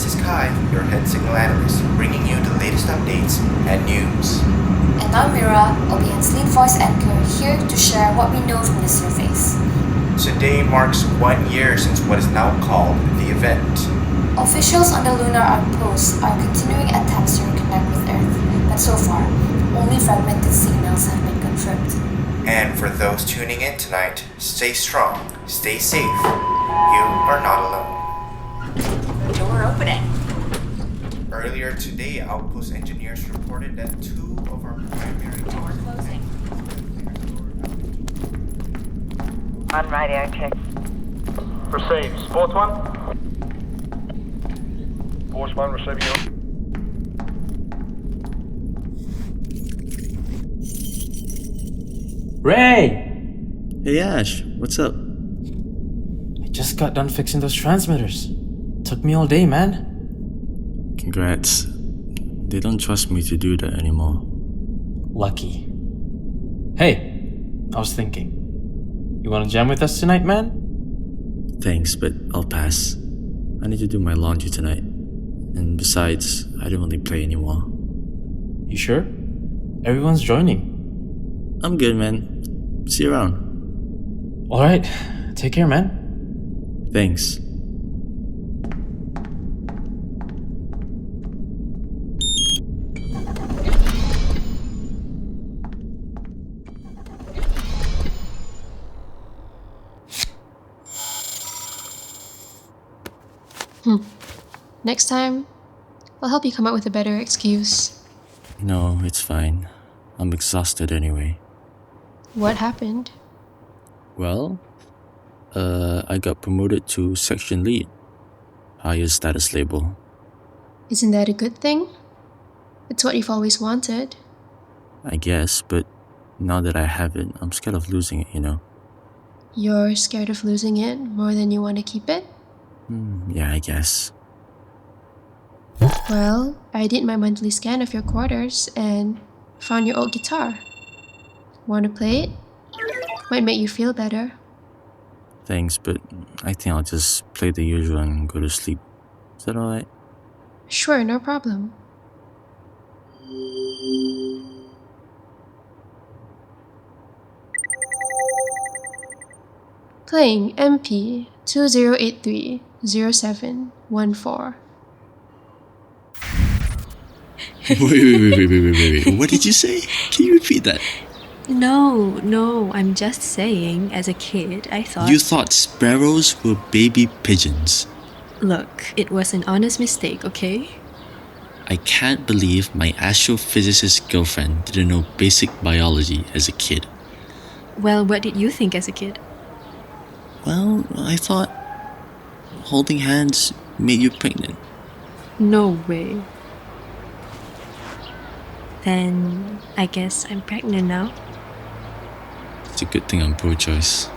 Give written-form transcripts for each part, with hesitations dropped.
this is Kai, your head signal analyst, bringing you the latest updates and news. And I'm Mira, Obian's lead voice anchor, here to share what we know from the surveys. Today marks 1 year since what is now called the event. Officials on the lunar outpost are continuing attempts to reconnect with Earth, but so far, only fragmented signals have been confirmed. And for those tuning in tonight, stay strong, stay safe. You are not alone. Door opening. Earlier today, outpost engineers reported that 2 of our primary Door closing. On radio check. Received. Sports 1? Force 1 receiving your... Ray! Hey Ash, what's up? I just got done fixing those transmitters. Took me all day, man. Congrats. They don't trust me to do that anymore. Lucky. Hey, I was thinking. You wanna jam with us tonight, man? Thanks, but I'll pass. I need to do my laundry tonight. And besides, I don't really play anymore. You sure? Everyone's joining. I'm good, man. See you around. Alright, take care, man. Thanks. Next time, I'll help you come up with a better excuse. No, it's fine. I'm exhausted anyway. What happened? Well, I got promoted to section lead. Higher status label. Isn't that a good thing? It's what you've always wanted. I guess, but now that I have it, I'm scared of losing it, you know? You're scared of losing it more than you want to keep it? Yeah, I guess. Well, I did my monthly scan of your quarters and found your old guitar. Want to play it? Might make you feel better. Thanks, but I think I'll just play the usual and go to sleep. Is that alright? Sure, no problem. Playing MP 20830714. Wait. What did you say? Can you repeat that? No, I'm just saying, as a kid, I thought... You thought sparrows were baby pigeons. Look, it was an honest mistake, okay? I can't believe my astrophysicist girlfriend didn't know basic biology as a kid. Well, what did you think as a kid? Well, I thought holding hands made you pregnant. No way. Then, I guess I'm pregnant now. It's a good thing I'm pro-choice.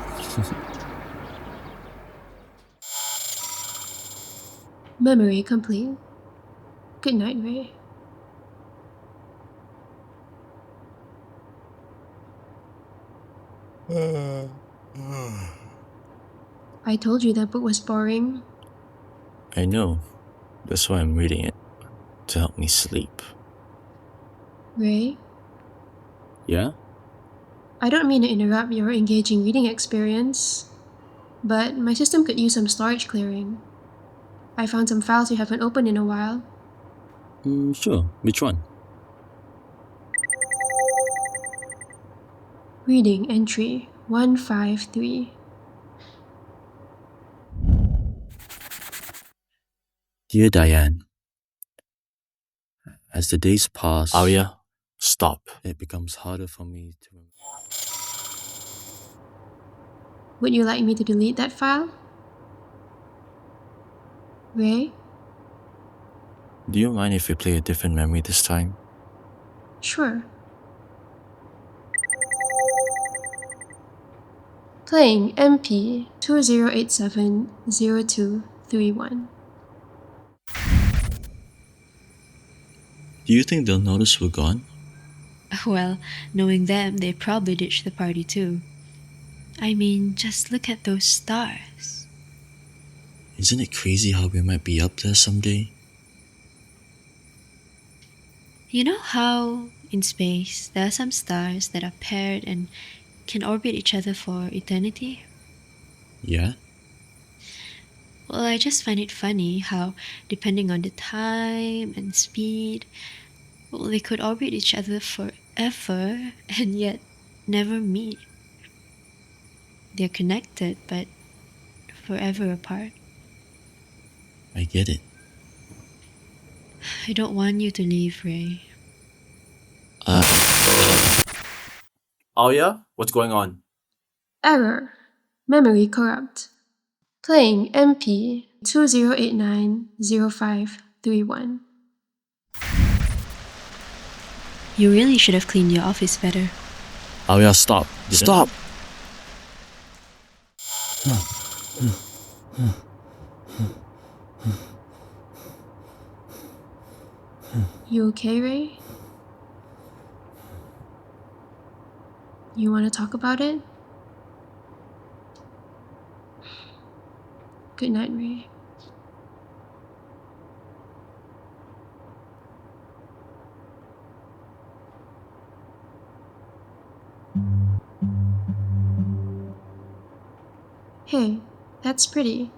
Memory complete. Good night, Ray. I told you that book was boring. I know. That's why I'm reading it. To help me sleep. Ray, Yeah? I don't mean to interrupt your engaging reading experience, but my system could use some storage clearing. I found some files you haven't opened in a while. Sure. Which one? Reading entry 153. Dear Diane, as the days pass... ARIA, stop. It becomes harder for me to... Would you like me to delete that file? Ray? Do you mind if we play a different memory this time? Sure. Playing MP 20870231. Do you think they'll notice we're gone? Well, knowing them, they probably ditched the party too. I mean, just look at those stars. Isn't it crazy how we might be up there someday? You know how in space there are some stars that are paired and can orbit each other for eternity? Yeah? Well, I just find it funny how, depending on the time and speed, well, they could orbit each other forever and yet never meet. They're connected, but forever apart. I get it. I don't want you to leave, Ray. Alia, what's going on? Error. Memory corrupt. Playing MP 20890531. You really should have cleaned your office better. Arya, stop. Stop! You okay, Ray? You want to talk about it? Good night, Ray. Hey, that's pretty.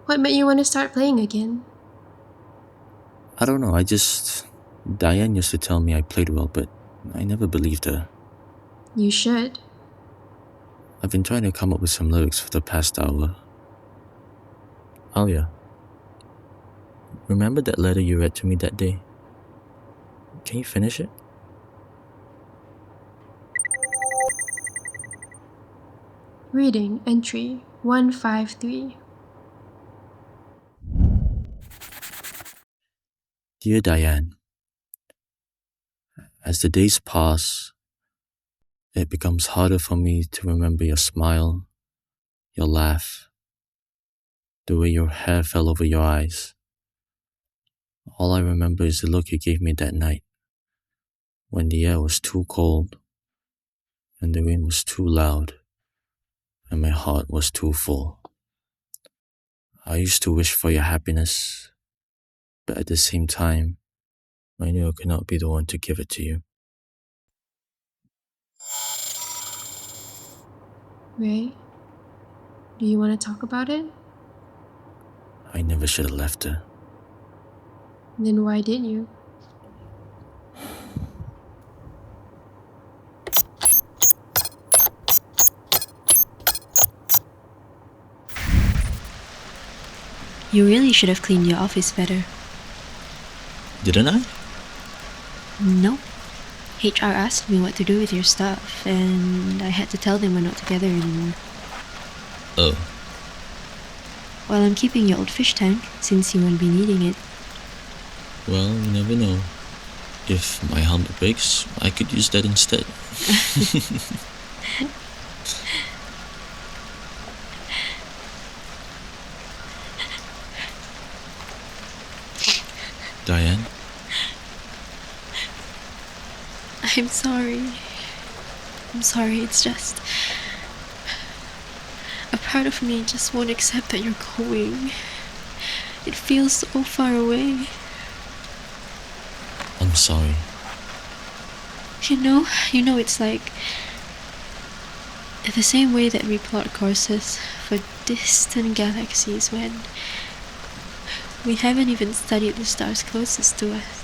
What made you want to start playing again? I don't know, Diane used to tell me I played well, but I never believed her. You should. I've been trying to come up with some lyrics for the past hour. Alia, remember that letter you read to me that day? Can you finish it? Reading entry 153. Dear Diane, as the days pass, it becomes harder for me to remember your smile, your laugh, the way your hair fell over your eyes. All I remember is the look you gave me that night, when the air was too cold, and the wind was too loud, and my heart was too full. I used to wish for your happiness, but at the same time, I knew I could not be the one to give it to you. Ray, do you want to talk about it? I never should have left her. Then why did you? You really should have cleaned your office better. Didn't I? No. HR asked me what to do with your stuff, and I had to tell them we're not together anymore. Oh. Well, I'm keeping your old fish tank, since you won't be needing it. Well, you never know. If my helmet breaks, I could use that instead. Diane? I'm sorry. I'm sorry, it's just... a part of me just won't accept that you're going. It feels so far away. I'm sorry. You know it's like... the same way that we plot courses for distant galaxies when we haven't even studied the stars closest to us.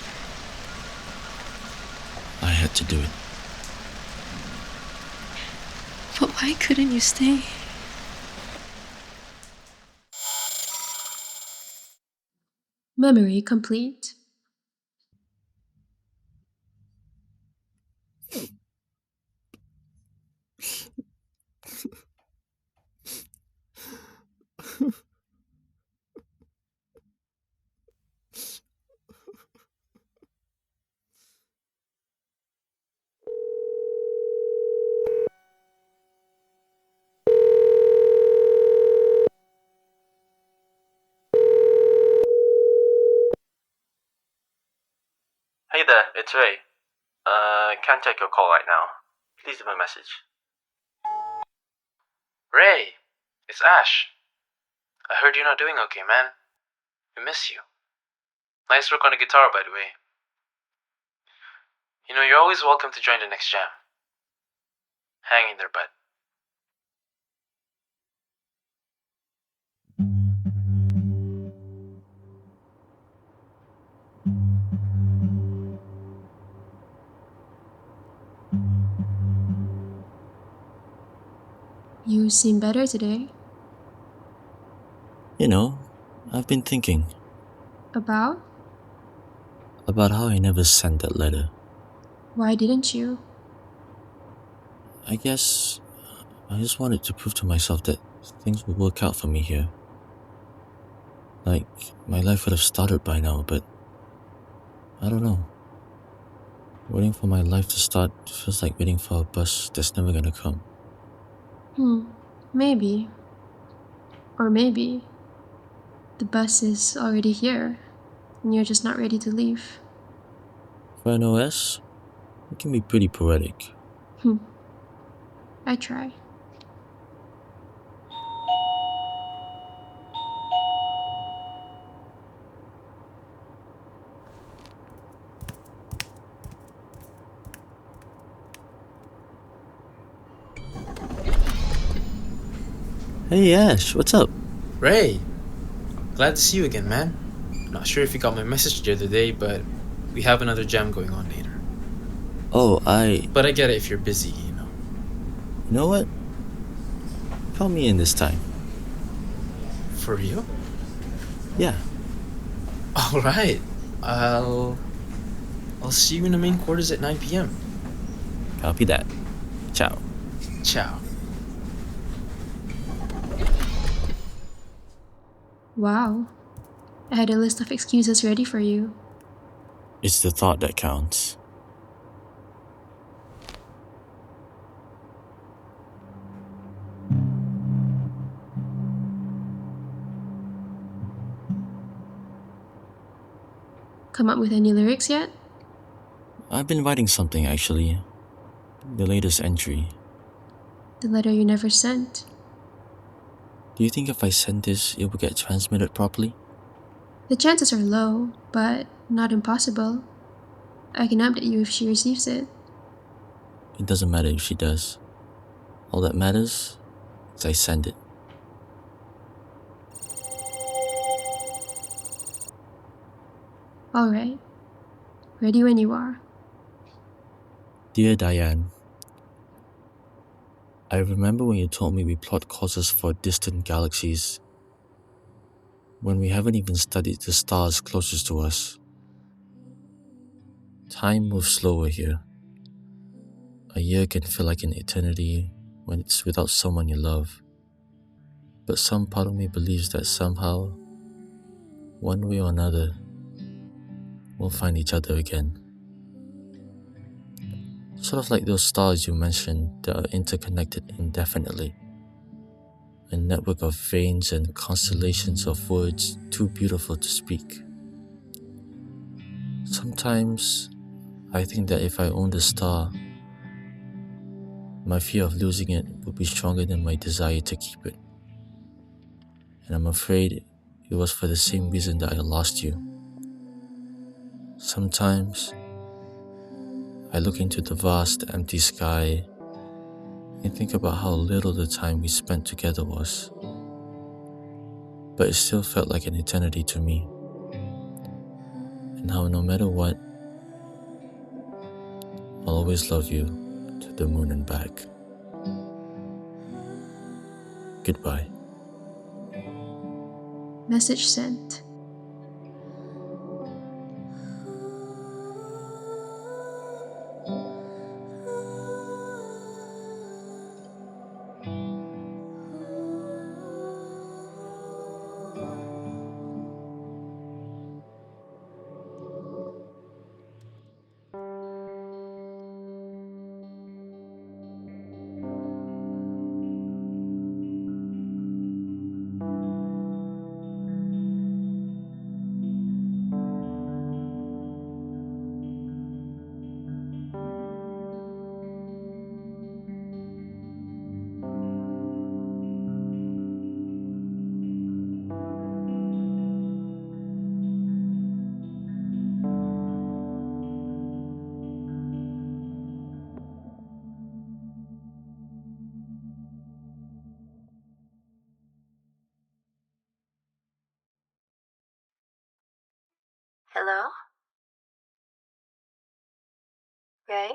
I had to do it. But why couldn't you stay? Memory complete. Hey there, it's Ray. Can't take your call right now. Please leave a message. Ray, it's Ash. I heard you're not doing okay, man. We miss you. Nice work on the guitar, by the way. You know, you're always welcome to join the next jam. Hang in there, bud. You seem better today. You know, I've been thinking About? about how I never sent that letter. Why didn't you? I guess I just wanted to prove to myself that things would work out for me here. Like, my life would have started by now, but I don't know. Waiting for my life to start feels like waiting for a bus that's never gonna come. Maybe. Or maybe the bus is already here and you're just not ready to leave. For an OS, it can be pretty poetic. I try. Hey Ash, what's up? Ray! Glad to see you again, man. Not sure if you got my message the other day, but we have another jam going on later. Oh, But I get it if you're busy, you know. You know what? Call me in this time. For real? Yeah. Alright. I'll see you in the main quarters at 9 p.m. Copy that. Ciao. Ciao. Wow. I had a list of excuses ready for you. It's the thought that counts. Come up with any lyrics yet? I've been writing something actually. The latest entry. The letter you never sent. Do you think if I send this, it will get transmitted properly? The chances are low, but not impossible. I can update you if she receives it. It doesn't matter if she does. All that matters is I send it. Alright. Ready when you are. Dear Diane, I remember when you told me we plot courses for distant galaxies, when we haven't even studied the stars closest to us. Time moves slower here. A year can feel like an eternity when it's without someone you love. But some part of me believes that somehow, one way or another, we'll find each other again. Sort of like those stars you mentioned that are interconnected indefinitely. A network of veins and constellations of words too beautiful to speak. Sometimes, I think that if I owned a star, my fear of losing it would be stronger than my desire to keep it. And I'm afraid it was for the same reason that I lost you. Sometimes, I look into the vast empty sky and think about how little the time we spent together was. But it still felt like an eternity to me. And how no matter what, I'll always love you to the moon and back. Goodbye. Message sent. Hello? Ray?